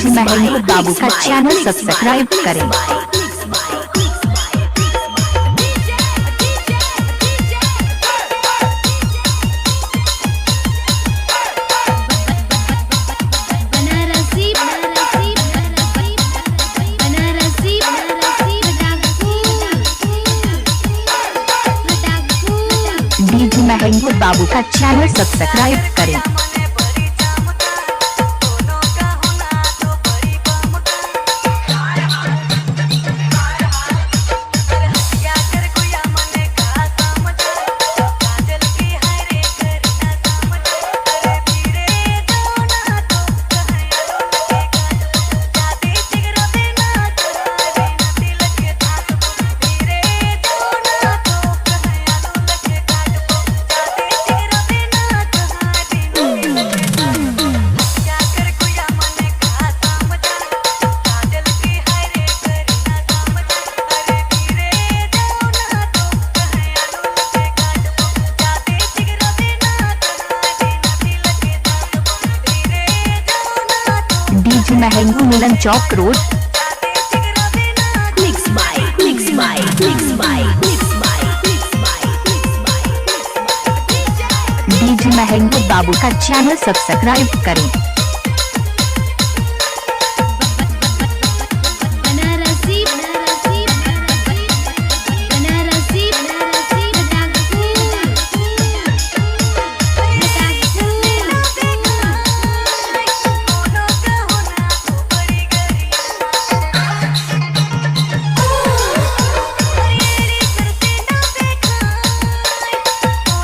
DJ Mahmood बाबू का channel subscribe करें। डीजे महमूद बाबू का चैनल सब्सक्राइब करें। डीजे महमूद मिलन चौक रोड। डीजे महमूद बाबू का चैनल सब्सक्राइब करें।